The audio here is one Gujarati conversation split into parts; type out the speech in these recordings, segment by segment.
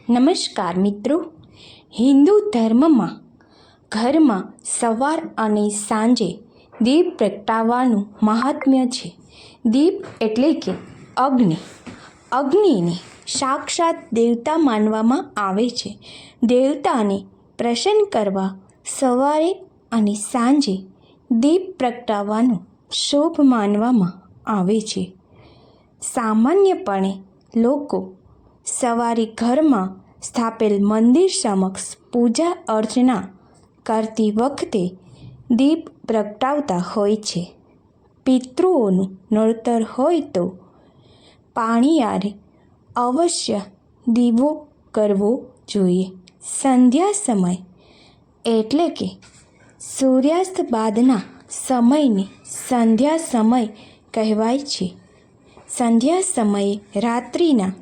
નમસ્કાર મિત્રો. હિન્દુ ધર્મમાં ઘરમાં સવાર અને સાંજે દીપ પ્રગટાવવાનું મહાત્મ્ય છે. દીપ એટલે કે અગ્નિ. અગ્નિને સાક્ષાત દેવતા માનવામાં આવે છે. દેવતાને પ્રસન્ન કરવા સવારે અને સાંજે દીપ પ્રગટાવવાનું શુભ માનવામાં આવે છે. સામાન્યપણે લોકો સવારે ઘરમાં સ્થાપેલ મંદિર સમક્ષ પૂજા અર્ચના કરતી વખતે દીપ પ્રગટાવતા હોય છે. પિતૃઓનું નડતર હોય તો પાણીયારે અવશ્ય દીવો કરવો જોઈએ. સંધ્યા સમય એટલે કે સૂર્યાસ્ત બાદના સમયને સંધ્યા સમય કહેવાય છે. સંધ્યા સમયે રાત્રિના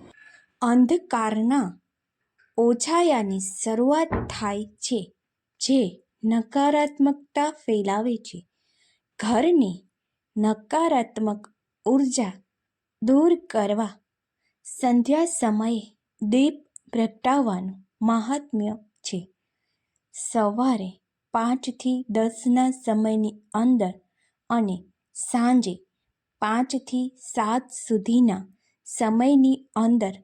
અંધકારના ઓછાયાની શરૂઆત થાય છે, જે નકારાત્મકતા ફેલાવે છે. ઘરની નકારાત્મક ઉર્જા દૂર કરવા સંધ્યા સમયે દીપ પ્રગટાવવાનું મહાત્મ્ય છે. સવારે 5 થી 10ના સમયની અંદર અને સાંજે 5 થી 7 સુધીના સમયની અંદર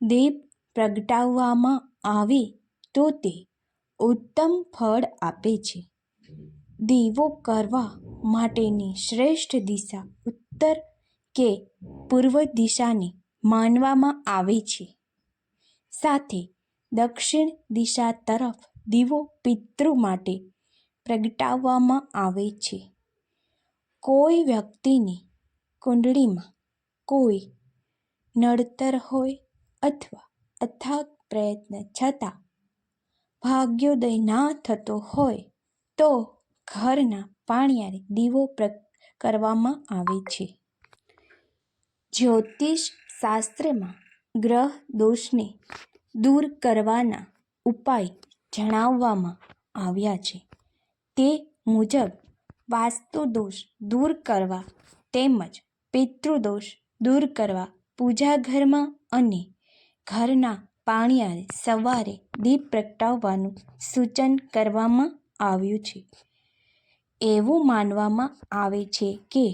દીપ પ્રગટાવવામાં આવે તો તે ઉત્તમ ફળ આપે છે. દીવો કરવા માટેની શ્રેષ્ઠ દિશા ઉત્તર કે પૂર્વ દિશાને માનવામાં આવે છે. સાથે દક્ષિણ દિશા તરફ દીવો પિતૃ માટે પ્રગટાવવામાં આવે છે. કોઈ વ્યક્તિની કુંડળીમાં કોઈ નડતર હોય અથવા અથાગ પ્રયત્ન છતાં ભાગ્યોદય ના થતો હોય તો ઘરના પાણીયારે દીવો કરવામાં આવે છે. જ્યોતિષ શાસ્ત્રમાં ગ્રહ દોષને દૂર કરવાના ઉપાય જણાવવામાં આવ્યા છે. તે મુજબ વાસ્તુ દોષ દૂર કરવા તેમજ પિતૃદોષ દૂર કરવા પૂજા ઘરમાં અને ઘરના પાણીયારે સવારે દીપ પ્રગટાવવાનું સૂચન કરવામાં આવ્યું છે. એવું માનવામાં આવે છે કે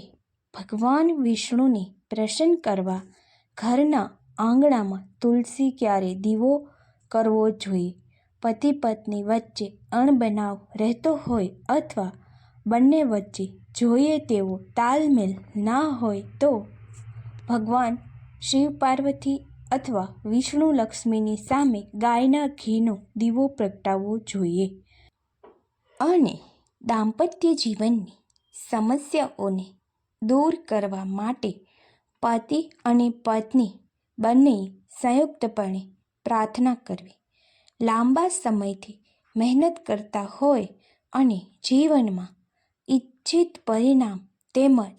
ભગવાન વિષ્ણુને પ્રસન્ન કરવા ઘરના આંગણામાં તુલસી ક્યારે દીવો કરવો જોઈએ. પતિ પત્ની વચ્ચે અણબનાવ રહેતો હોય અથવા બંને વચ્ચે જોઈએ તેવો તાલમેલ ના હોય તો ભગવાન શિવ પાર્વતી અથવા વિષ્ણુ લક્ષ્મીની સામે ગાયના ઘીનો દીવો પ્રગટાવવો જોઈએ. અને દાંપત્ય જીવનની સમસ્યાઓને દૂર કરવા માટે પતિ અને પત્ની બંનેએ સંયુક્તપણે પ્રાર્થના કરવી. લાંબા સમયથી મહેનત કરતા હોય અને જીવનમાં ઈચ્છિત પરિણામ તેમજ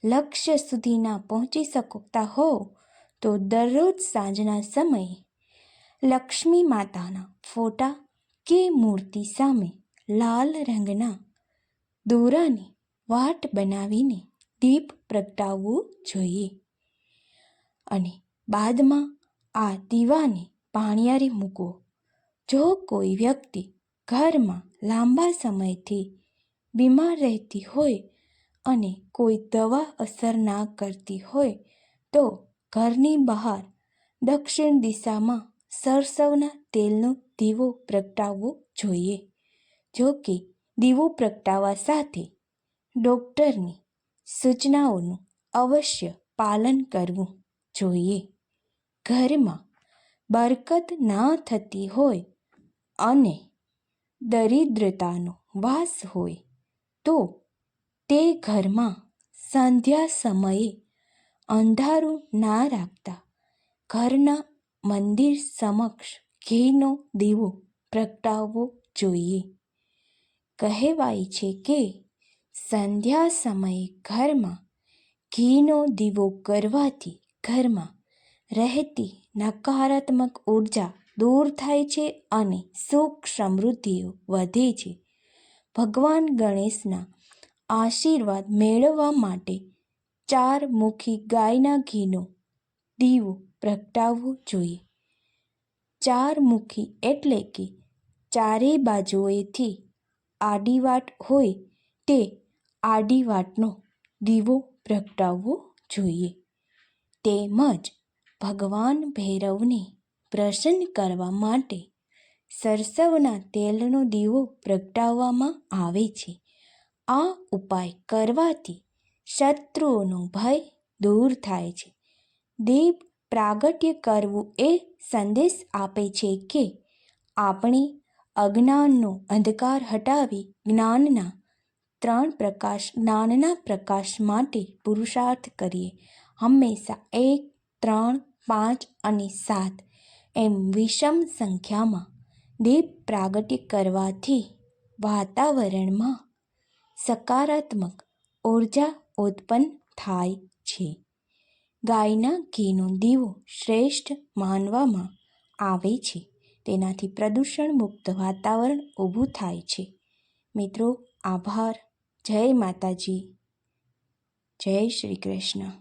લક્ષ્ય સુધી ના પહોંચી શકતા હો તો દરરોજ સાંજના સમયે લક્ષ્મી માતાના ફોટા કે મૂર્તિ સામે લાલ રંગના દોરાની વાટ બનાવીને દીપ પ્રગટાવવું જોઈએ. અને બાદમાં આ દીવાને પાણીયારે મૂકવો. જો કોઈ વ્યક્તિ ઘરમાં લાંબા સમયથી બીમાર રહેતી હોય અને કોઈ દવા અસર ના કરતી હોય તો ઘરની બહાર દક્ષિણ દિશામાં સરસવના તેલનો દીવો પ્રગટાવવો જોઈએ. જો કે દીવો પ્રગટાવવા સાથે ડૉક્ટરની સૂચનાઓનું અવશ્ય પાલન કરવું જોઈએ. ઘરમાં બરકત ના થતી હોય અને દરિદ્રતાનો વાસ હોય તો તે ઘરમાં સંધ્યા સમયે અંધારું ના રાખતા ઘરના મંદિર સમક્ષ ઘીનો દીવો પ્રગટાવવો જોઈએ. કહેવાય છે કે સંધ્યા સમયે ઘરમાં ઘીનો દીવો કરવાથી ઘરમાં રહેતી નકારાત્મક ઉર્જા દૂર થાય છે અને સુખ સમૃદ્ધિઓ વધે છે. ભગવાન ગણેશના આશીર્વાદ મેળવવા માટે 4 મુખી ગાયના ઘીનો દીવો પ્રગટાવવો જોઈએ. ચારમુખી એટલે કે ચારે બાજુએથી આડી વાટ હોય તે આડી વાટનો દીવો પ્રગટાવવો જોઈએ. તેમજ ભગવાન ભૈરવને પ્રસન્ન કરવા માટે સરસવના તેલનો દીવો પ્રગટાવવામાં આવે છે. આ ઉપાય કરવાથી શત્રુઓનો ભય દૂર થાય છે. દીપ પ્રાગટ્ય કરવું એ સંદેશ આપે છે કે આપણે અજ્ઞાનનો અંધકાર હટાવી જ્ઞાનના પ્રકાશ માટે પુરુષાર્થ કરીએ. હંમેશા 1, 3, 5 અને 7 એમ વિષમ સંખ્યામાં દીપ પ્રાગટ્ય કરવાથી વાતાવરણમાં સકારાત્મક ઉર્જા ઉત્પન્ન થાય છે. ગાયના ઘીનો દીવો શ્રેષ્ઠ માનવામાં આવે છે. તેનાથી પ્રદૂષણ મુક્ત વાતાવરણ ઊભું થાય છે. મિત્રો, આભાર. જય માતાજી. જય શ્રી કૃષ્ણ.